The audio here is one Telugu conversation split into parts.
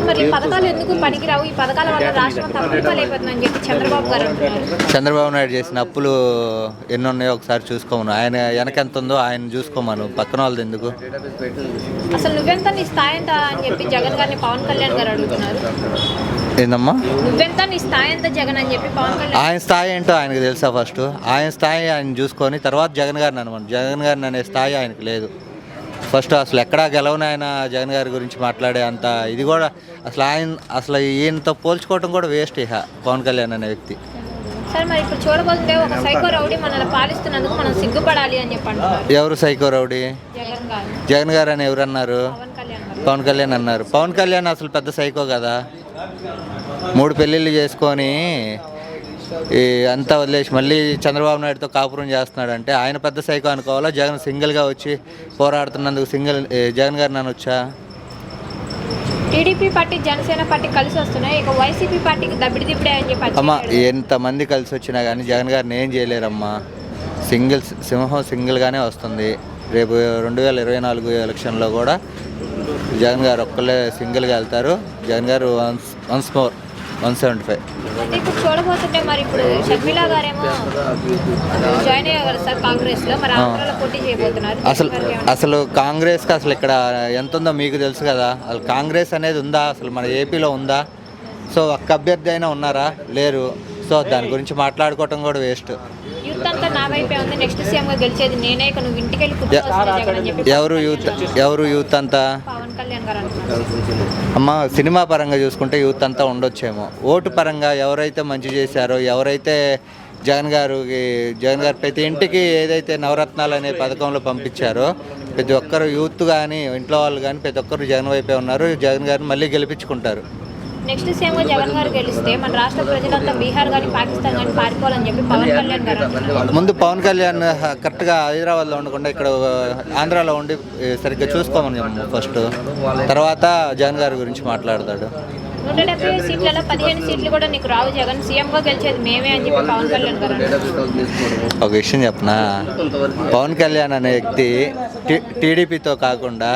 మరి పథకాలు ఎందుకు పనికిరావు, ఈ పథకాల వల్ల రాష్ట్రం తప్పులు అయిపోతుందని చెప్పి చంద్రబాబు గారు అంటున్నారు. చంద్రబాబు నాయుడు చేసిన అప్పులు ఎన్ని ఉన్నాయో ఒకసారి చూసుకోమను. ఆయన వెనకెంత ఉందో ఆయన చూసుకోమను, పక్కన వాళ్ళది ఎందుకు. అసలు నువ్వెంత, నీ స్థాయి ఎంత అని చెప్పి జగన్ గారిని పవన్ కళ్యాణ్ గారు అడుగుతున్నారు. ఏందమ్మా నువ్వెంత, నీ స్థాయి ఎంత జగన్ అని చెప్పి పవన్ కళ్యాణ్. ఆయన స్థాయి ఏంటో ఆయనకు తెలుసా? ఫస్ట్ ఆయన స్థాయి ఆయన చూసుకొని తర్వాత జగన్ గారిని అనమను. జగన్ గారిని అనే స్థాయి ఆయనకు లేదు. ఫస్ట్ అసలు ఎక్కడా గెలవని ఆయన జగన్ గారి గురించి మాట్లాడే అంత ఇది కూడా అసలు ఈయనతో పోల్చుకోవడం కూడా వేస్ట్. ఇక పవన్ కళ్యాణ్ అనే వ్యక్తి. సార్ మరి ఇప్పుడు చూడబోతుంటే ఒక సైకో రౌడీ మనల్ని పాలిస్తున్నందుకు మనం సిగ్గుపడాలి అని చెప్పి అంటున్నారు. ఎవరు సైకో రౌడీ? జగన్ గారు అని ఎవరు అన్నారు? పవన్ కళ్యాణ్ అన్నారు. పవన్ కళ్యాణ్ అసలు పెద్ద సైకో కదా. 3 పెళ్ళిళ్ళు చేసుకొని అంతా వదిలేసి మళ్ళీ చంద్రబాబు నాయుడుతో కాపురం చేస్తున్నాడు అంటే ఆయన పెద్ద సైకో అనుకోవాలా? జగన్ సింగిల్గా వచ్చి పోరాడుతున్నందుకు జగన్ గారిని అనొచ్చా? టీడీపీ పార్టీ జనసేన పార్టీ కలిసి వస్తున్నాయి, ఇక వైసీపీ పార్టీకి దబ్బిడిదిబ్బడే అని చెప్పి. అమ్మా ఎంతమంది కలిసి వచ్చినా కానీ జగన్ గారిని ఏం చేయలేరమ్మా. సింహం సింగిల్గానే వస్తుంది. రేపు 2024 ఎలక్షన్లో కూడా జగన్ గారు ఒక్కళ్ళే సింగిల్గా వెళ్తారు. జగన్ గారు వన్స్ మోర్ 175. అంటే ఇప్పుడు చూడబోతుంటే మరి ఇప్పుడు షర్మిలా గారేమో జాయిన్ అయ్యారు సార్ కాంగ్రెస్లో, మరి ఆంధ్రాలో పోటీ చేయబోతున్నారు. అసలు కాంగ్రెస్కి అసలు ఇక్కడ ఎంత ఉందో మీకు తెలుసు కదా. అసలు కాంగ్రెస్ అనేది ఉందా? అసలు మన ఏపీలో ఉందా? సో ఒక్క అభ్యర్థి అయినా ఉన్నారా? లేరు. సో దాని గురించి మాట్లాడుకోవటం కూడా వేస్ట్. యూత్ అంతా నా వైపే ఉంది, నెక్స్ట్ సీఎంగా గెలిచేది నేనే, ఇక నువ్వు ఇంటికి వెళ్ళి కూర్చోవాలి. ఎవరు యూత్ అంతా? పవన్ కళ్యాణ్ గారు అంటున్నారు. అమ్మ సినిమా పరంగా చూసుకుంటే యూత్ అంతా ఉండొచ్చేమో. ఓటు పరంగా ఎవరైతే మంచి చేశారో, ఎవరైతే జగన్ గారు ప్రతి ఇంటికి ఏదైతే నవరత్నాలు అనే పథకంలో పంపించారో ప్రతి ఒక్కరు యూత్ కానీ ఇంట్లో వాళ్ళు కానీ ప్రతి ఒక్కరు జగన్ వైపే ఉన్నారు. జగన్ గారిని మళ్ళీ గెలిపించుకుంటారు. నెక్స్ట్ సీఎంగా జగన్ గారు గెలిస్తే మన రాష్ట్ర ప్రజలంతా బీహార్ కానీ పాకిస్తాన్ కానీ పారిపోవాలని చెప్పి పవన్ కళ్యాణ్ గారు అంటున్నారు. ముందు పవన్ కళ్యాణ్ కరెక్ట్గా హైదరాబాద్లో ఉండకుండా ఇక్కడ ఆంధ్రాలో ఉండి సరిగ్గా చూసుకోమని ఫస్ట్, తర్వాత జగన్ గారి గురించి మాట్లాడతాడు. 170 సీట్లలో 15 సీట్లు కూడా నీకు రావు జగన్, సీఎంగా గెలిచేది మేమే అని చెప్పి పవన్ కళ్యాణ్ గారు అంటున్నారు. ఒక విషయం చెప్పనా, పవన్ కళ్యాణ్ అనే వ్యక్తి టీడీపీతో కాకుండా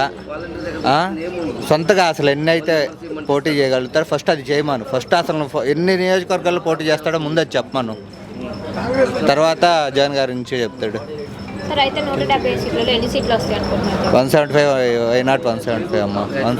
సొంతగా అసలు ఎన్ని అయితే పోటీ చేయగలుగుతారో ఫస్ట్ అది చేయమను. ఫస్ట్ అసలు ఎన్ని నియోజకవర్గాల్లో పోటీ చేస్తాడో ముందు అది చెప్పమను, తర్వాత జగన్ గారి నుంచి చెప్తాడు. సార్ అయితే 170 సీట్లలో ఎన్ని సీట్లు వస్తాయి అనుకుంటున్నారు? 175. వై నాట్ 175 అమ్మా.